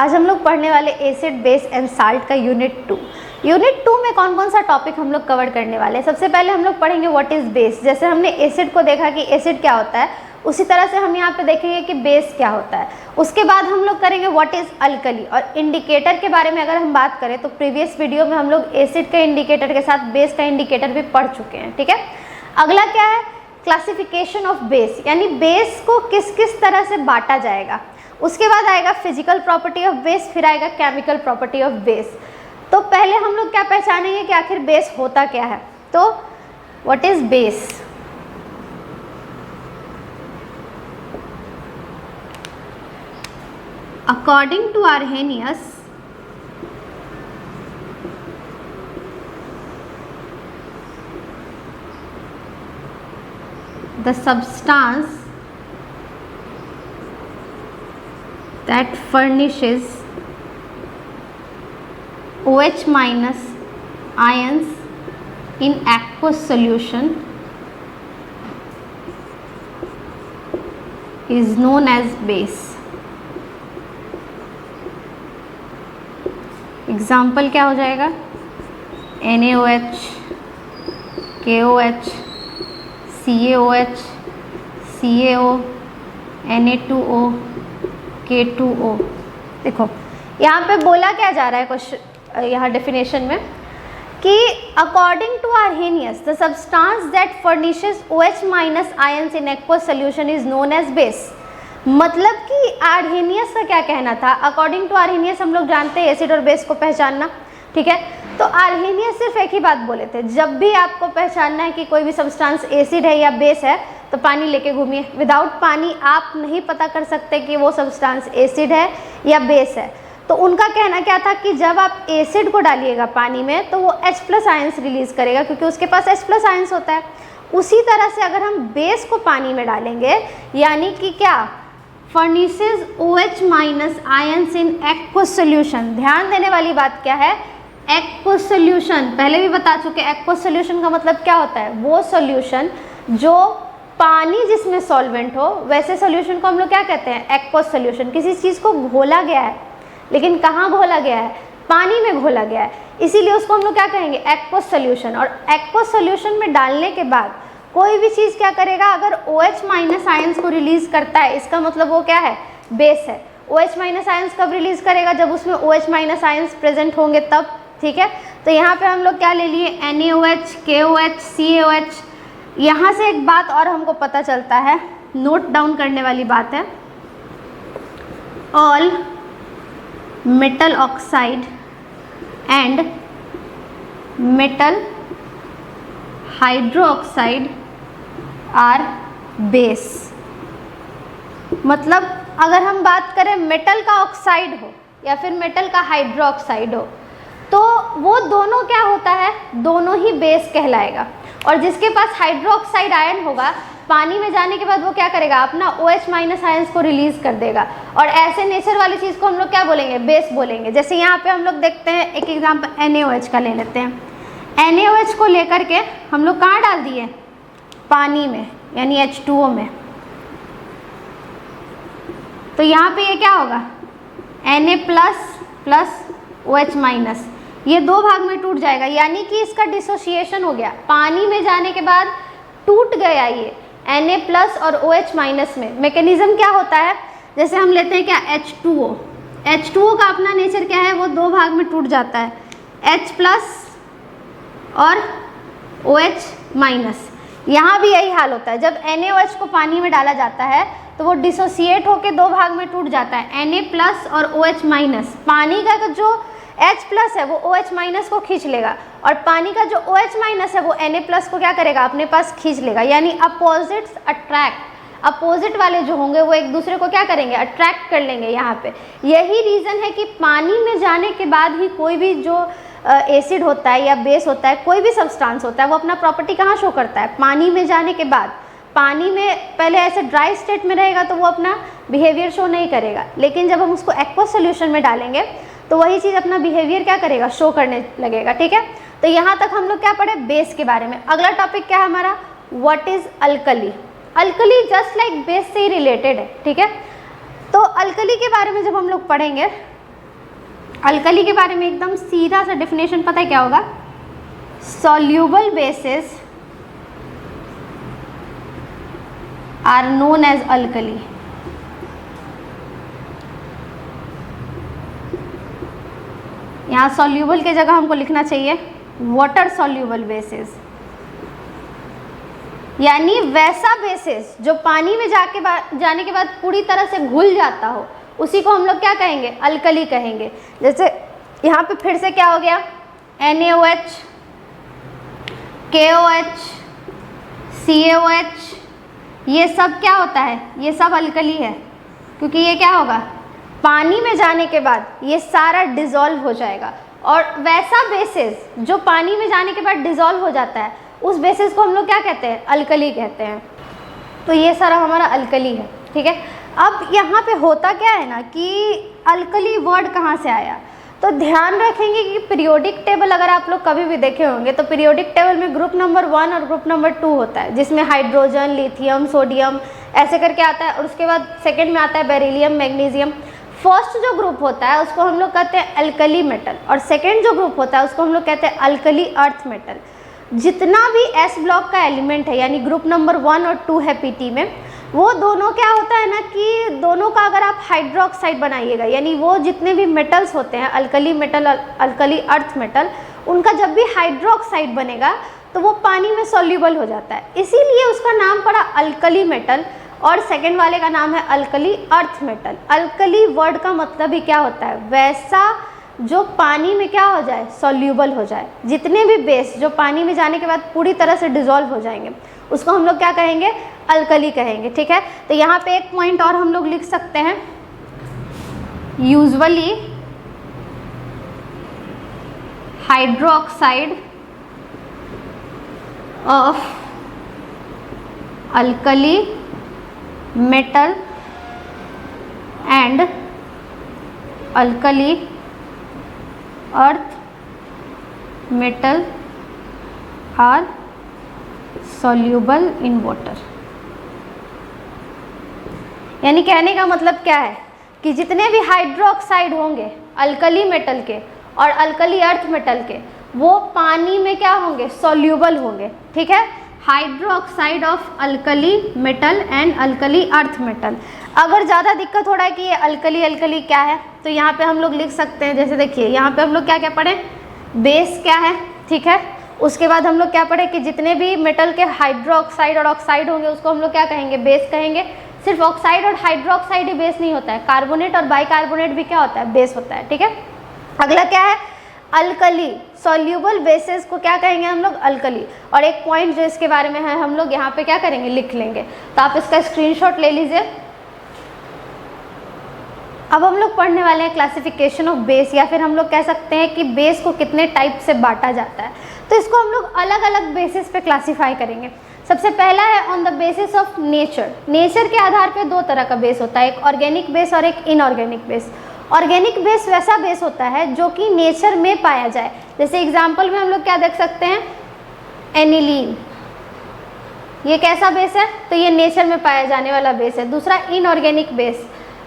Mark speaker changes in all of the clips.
Speaker 1: आज हम लोग पढ़ने वाले एसिड बेस एंड साल्ट का यूनिट 2। यूनिट 2 में कौन कौन सा टॉपिक हम लोग कवर करने वाले हैं। सबसे पहले हम लोग पढ़ेंगे व्हाट इज़ बेस। जैसे हमने एसिड को देखा कि एसिड क्या होता है, उसी तरह से हम यहाँ पे देखेंगे कि बेस क्या होता है। उसके बाद हम लोग करेंगे व्हाट इज़ अल्कली। और इंडिकेटर के बारे में अगर हम बात करें तो प्रीवियस वीडियो में हम लोग एसिड के इंडिकेटर के साथ बेस का इंडिकेटर भी पढ़ चुके हैं, ठीक है। अगला क्या है, क्लासिफिकेशन ऑफ बेस, यानी बेस को किस किस तरह से बांटा जाएगा। उसके बाद आएगा फिजिकल प्रॉपर्टी ऑफ बेस, फिर आएगा केमिकल प्रॉपर्टी ऑफ बेस। तो पहले हम लोग क्या पहचानेंगे कि आखिर बेस होता क्या है। तो what is base. According to Arrhenius, the substance that furnishes OH minus ions in aqueous solution is known as base. Example क्या हो जाएगा, NaOH, KOH, CaOH, CaO, Na2O, K2O। देखो यहाँ पे बोला क्या जा रहा है क्वेश्चन, यहाँ डेफिनेशन में कि according to Arrhenius the substance that furnishes OH minus ions in aqueous solution is known as base. मतलब कि आर्हेनियस का क्या कहना था। अकॉर्डिंग टू आर्हेनियस हम लोग जानते हैं एसिड और बेस को पहचानना, ठीक है। तो आर्हेनियस सिर्फ एक ही बात बोले थे, जब भी आपको पहचानना है कि कोई भी सब्सटेंस एसिड है या बेस है तो पानी लेके घूमिए। विदाउट पानी आप नहीं पता कर सकते कि वो सब्सटेंस एसिड है या बेस है। तो उनका कहना क्या था कि जब आप एसिड को डालिएगा पानी में तो वो H+ आयंस रिलीज करेगा, क्योंकि उसके पास H+ आयंस होता है। उसी तरह से अगर हम बेस को पानी में डालेंगे, यानी कि क्या, furnishes OH minus ions in aqueous solution. ध्यान देने वाली बात क्या है, एक्वस सोल्यूशन, पहले भी बता चुके। एक्वस सोल्यूशन का मतलब क्या होता है, वो सोल्यूशन जो पानी जिसमें सॉल्वेंट हो, वैसे सोल्यूशन को हम लोग क्या कहते हैं, एक्वस सोल्यूशन। किसी चीज़ को घोला गया है, लेकिन कहाँ घोला गया है, पानी में घोला गया है, इसीलिए उसको हम लोग क्या कहेंगे, एक्वस सोल्यूशन। और एक्वस सोल्यूशन में डालने के बाद कोई भी चीज़ क्या करेगा, अगर OH माइनस आयंस को रिलीज करता है, इसका मतलब वो क्या है, बेस है। OH माइनस आयंस कब रिलीज करेगा, जब उसमें OH माइनस आयंस प्रेजेंट होंगे तब, ठीक है। तो यहाँ पे हम लोग क्या ले लिए, NaOH, KOH, CaOH। यहाँ से एक बात और हमको पता चलता है, नोट डाउन करने वाली बात है, all metal oxide and metal hydroxide are base. मतलब अगर हम बात करें मेटल का ऑक्साइड हो या फिर मेटल का हाइड्रोक्साइड हो, तो वो दोनों क्या होता है, दोनों ही बेस कहलाएगा। और जिसके पास हाइड्रोक्साइड आयन होगा, पानी में जाने के बाद वो क्या करेगा, अपना OH माइनस आयंस को रिलीज कर देगा। और ऐसे नेचर वाली चीज़ को हम लोग क्या बोलेंगे, बेस बोलेंगे। जैसे यहाँ पे हम लोग देखते हैं, एक एग्जाम्पल NaOH का ले लेते हैं। NaOH को लेकर के हम लोग कहाँ डाल दिए, पानी में, यानी H2O में। तो यहाँ पे ये क्या होगा, Na+ OH माइनस, ये दो भाग में टूट जाएगा, यानी कि इसका डिसोसिएशन हो गया। पानी में जाने के बाद टूट गया ये Na+ और OH माइनस में। मैकेनिज्म क्या होता है, जैसे हम लेते हैं क्या, H2O। H2O का अपना नेचर क्या है, वो दो भाग में टूट जाता है, H+ और OH माइनस। यहाँ भी यही हाल होता है, जब NaOH को पानी में डाला जाता है तो वो डिसोसिएट होकर दो भाग में टूट जाता है, Na+ और OH माइनस। पानी का जो H+ है वो OH माइनस को खींच लेगा, और पानी का जो OH माइनस है वो Na+ को क्या करेगा, अपने पास खींच लेगा। यानी अपोजिट्स अट्रैक्ट, अपोजिट वाले जो होंगे वो एक दूसरे को क्या करेंगे, अट्रैक्ट कर लेंगे। यहाँ पे यही रीज़न है कि पानी में जाने के बाद ही कोई भी जो एसिड होता है या बेस होता है, कोई भी सब्सटेंस होता है, वो अपना प्रॉपर्टी कहाँ शो करता है, पानी में जाने के बाद। पानी में पहले ऐसे ड्राई स्टेट में रहेगा तो वो अपना बिहेवियर शो नहीं करेगा, लेकिन जब हम उसको एक्वस सोल्यूशन में डालेंगे तो वही चीज़ अपना बिहेवियर क्या करेगा, शो करने लगेगा, ठीक है। तो यहाँ तक हम लोग क्या पढ़े, बेस के बारे में। अगला टॉपिक क्या है हमारा, what is alkali. Alkali just like base से ही रिलेटेड है, ठीक है। तो अल्कली के बारे में जब हम लोग पढ़ेंगे अल्कली के बारे में एकदम सीधा सा डेफिनेशन पता है क्या होगा? Soluble basis are known as alkali. यहाँ सॉल्यूबल की जगह हमको लिखना चाहिए वाटर सॉल्यूबल बेसिस, यानी वैसा बेसिस जो पानी में जाने के बाद पूरी तरह से घुल जाता हो, उसी को हम लोग क्या कहेंगे? अल्कली कहेंगे। जैसे यहाँ पे फिर से क्या हो गया? NaOH, KOH, CaOH, ये सब क्या होता है? ये सब अल्कली है, क्योंकि ये क्या होगा? पानी में जाने के बाद ये सारा डिज़ोल्व हो जाएगा। और वैसा बेसिस जो पानी में जाने के बाद डिज़ोल्व हो जाता है, उस बेसिस को हम लोग क्या कहते हैं? अल्कली कहते हैं। तो ये सारा हमारा अल्कली है, ठीक है। अब यहाँ पे होता क्या है ना कि अल्कली वर्ड कहाँ से आया? तो ध्यान रखेंगे कि पीरियोडिक टेबल अगर आप लोग कभी भी देखे होंगे तो पीरियोडिक टेबल में ग्रुप नंबर 1 और ग्रुप नंबर 2 होता है, जिसमें हाइड्रोजन, लिथियम, सोडियम ऐसे करके आता है। और उसके बाद सेकंड में आता है बेरिलियम, मैग्नीशियम। फर्स्ट जो ग्रुप होता है उसको हम लोग कहते हैं अल्कली मेटल, और सेकेंड जो ग्रुप होता है उसको हम लोग कहते हैं अल्कली अर्थ मेटल। जितना भी एस ब्लॉक का एलिमेंट है, यानी ग्रुप नंबर 1 और 2 है पीटी में, वो दोनों क्या होता है ना कि दोनों का अगर आप हाइड्रोक्साइड बनाइएगा, यानी वो जितने भी मेटल्स होते हैं alkali metal, alkali earth metal, उनका जब भी हाइड्रोक्साइड बनेगा तो वो पानी में सॉल्यूबल हो जाता है, इसीलिए उसका नाम पड़ा अल्कली मेटल। और सेकेंड वाले का नाम है alkali earth metal. Alkali word का मतलब ही क्या होता है? वैसा जो पानी में क्या हो जाए? सॉल्यूबल हो जाए। जितने भी बेस जो पानी में जाने के बाद पूरी तरह से डिजोल्व हो जाएंगे, उसको हम लोग क्या कहेंगे? अल्कली कहेंगे, ठीक है। तो यहाँ पे एक पॉइंट और हम लोग लिख सकते हैं, usually hydroxide of alkali metal and alkali earth metal are soluble in water. यानी कहने का मतलब क्या है कि जितने भी हाइड्रोक्साइड होंगे अल्कली मेटल के और अल्कली अर्थ मेटल के, वो पानी में क्या होंगे? सॉल्यूबल होंगे, ठीक है। Hydroxide of alkali metal and alkali earth metal. अगर ज़्यादा दिक्कत हो रहा है कि ये अल्कली अल्कली क्या है, तो यहाँ पे हम लोग लिख सकते हैं, जैसे देखिए यहाँ पे हम लोग क्या क्या पढ़े? बेस क्या है, ठीक है। उसके बाद हम लोग क्या पढ़े कि जितने भी मेटल के हाइड्रोक्साइड और ऑक्साइड होंगे उसको हम लोग क्या कहेंगे? बेस कहेंगे। सिर्फ ऑक्साइड और हाइड्रोक्साइड ही बेस नहीं होता है, कार्बोनेट और बाइकार्बोनेट भी क्या होता है? बेस होता है, ठीक है। अगला क्या है? अल्कली सॉल्यूबल बेसिस को क्या कहेंगे हम लोग? अल्कली। और एक पॉइंट जो इसके बारे में है हम लोग यहाँ पे क्या करेंगे? लिख लेंगे। तो आप इसका स्क्रीनशॉट ले लीजिए। अब हम लोग पढ़ने वाले हैं क्लासिफिकेशन ऑफ बेस, या फिर हम लोग कह सकते हैं कि बेस को कितने टाइप से बांटा जाता है। तो इसको हम लोग अलग अलग बेसिस पे क्लासीफाई करेंगे। सबसे पहला है on the basis of nature. Nature के आधार पे दो तरह का बेस होता है, एक ऑर्गेनिक बेस और एक इनऑर्गेनिक बेस। ऑर्गेनिक बेस वैसा बेस होता है जो कि नेचर में पाया जाए। जैसे एग्जाम्पल में हम लोग क्या देख सकते हैं? एनिलीन, ये कैसा बेस है? तो ये नेचर में पाया जाने वाला बेस है। दूसरा इनऑर्गेनिक बेस,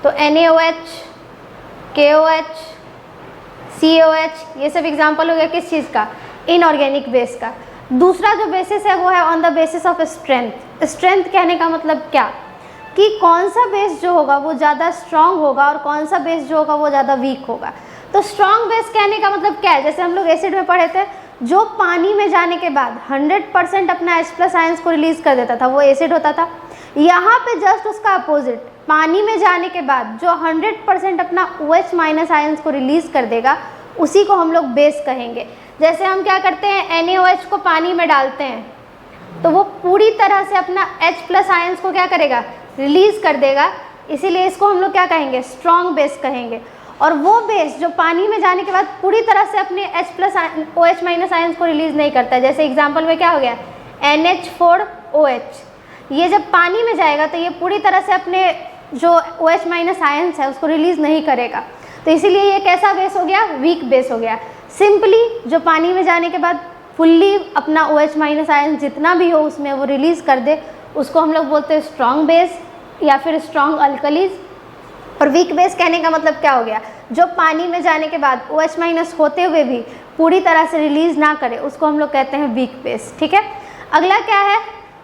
Speaker 1: तो NaOH, KOH, COH, ये सब एग्जाम्पल हो गया किस चीज़ का? इनऑर्गेनिक बेस का। दूसरा जो बेसिस है वो है on the basis of strength. Strength कहने का मतलब क्या कि कौन सा बेस जो होगा वो ज़्यादा स्ट्रांग होगा और कौन सा बेस जो होगा वो ज़्यादा वीक होगा। तो स्ट्रांग बेस कहने का मतलब क्या है? जैसे हम लोग एसिड में पढ़े थे, जो पानी में जाने के बाद 100% अपना H+ आयंस को रिलीज कर देता था वो एसिड होता था। यहाँ पे जस्ट उसका अपोजिट, पानी में जाने के बाद जो 100% अपना OH- आयंस को रिलीज कर देगा उसी को हम लोग बेस कहेंगे। जैसे हम क्या करते हैं, NaOH को पानी में डालते हैं तो वो पूरी तरह से अपना H+ आयंस को क्या करेगा? रिलीज कर देगा, इसीलिए इसको हम लोग क्या कहेंगे? स्ट्रॉन्ग बेस कहेंगे। और वो बेस जो पानी में जाने के बाद पूरी तरह से अपने OH- आयंस को रिलीज नहीं करता है, जैसे एग्जाम्पल में क्या हो गया? NH4OH, ये जब पानी में जाएगा तो ये पूरी तरह से अपने जो OH- आयंस है उसको रिलीज नहीं करेगा, तो इसीलिए ये कैसा बेस हो गया? वीक बेस हो गया। सिंपली जो पानी में जाने के बाद फुल्ली अपना OH- आयंस जितना भी हो उसमें वो रिलीज कर दे, उसको हम लोग बोलते हैं स्ट्रॉन्ग बेस या फिर स्ट्रॉन्ग अल्कलीज। और वीक बेस कहने का मतलब क्या हो गया, जो पानी में जाने के बाद OH माइनस होते हुए भी पूरी तरह से रिलीज ना करे उसको हम लोग कहते हैं वीक बेस। ठीक है, अगला क्या है,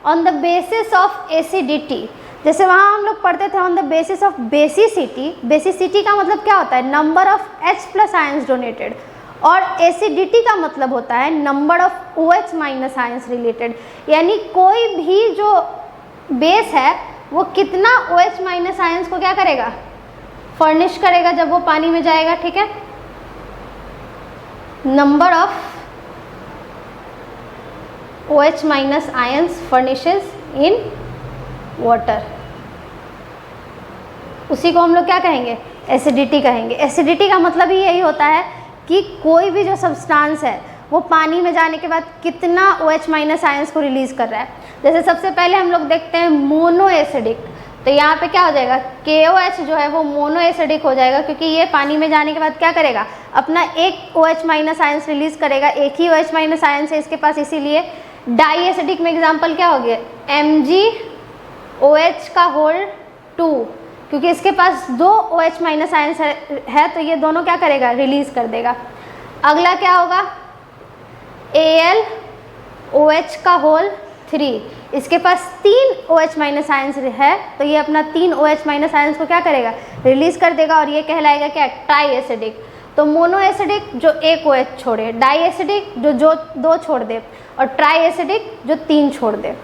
Speaker 1: on the basis of acidity. जैसे वहाँ हम लोग पढ़ते थे on the basis of basicity. Basicity का मतलब क्या होता है, number of H+ ions donated, और एसिडिटी का मतलब होता है number of OH minus ions related. यानी कोई भी जो बेस है वो कितना OH माइनस आयंस को क्या करेगा, फर्निश करेगा जब वो पानी में जाएगा। ठीक है, number of OH minus ions furnishes in water, उसी को हम लोग क्या कहेंगे, एसिडिटी कहेंगे। एसिडिटी का मतलब ही यही होता है कि कोई भी जो सब्सटेंस है वो पानी में जाने के बाद कितना OH माइनस आयंस को रिलीज कर रहा है। जैसे सबसे पहले हम लोग देखते हैं मोनो एसिडिक, तो यहाँ पे क्या हो जाएगा, KOH जो है वो मोनो एसिडिक हो जाएगा, क्योंकि ये पानी में जाने के बाद क्या करेगा, अपना एक OH माइनस आयंस रिलीज करेगा, एक ही OH माइनस आयंस है इसके पास, इसीलिए डाई एसिडिक में एग्जाम्पल क्या हो गया, MgOH का होल 2, क्योंकि इसके पास 2 OH माइनस आयंस है तो ये दोनों क्या करेगा, रिलीज कर देगा। अगला क्या होगा, AlOH का होल 3, इसके पास 3 OH माइनस आयंस है तो ये अपना 3 OH माइनस आयंस को क्या करेगा, रिलीज कर देगा, और ये कहलाएगा क्या, ट्राई एसिडिक। तो मोनो एसिडिक जो एक OH छोड़े, डाई एसिडिक जो 2 छोड़ दे, और ट्राई एसिडिक जो 3 छोड़ दे।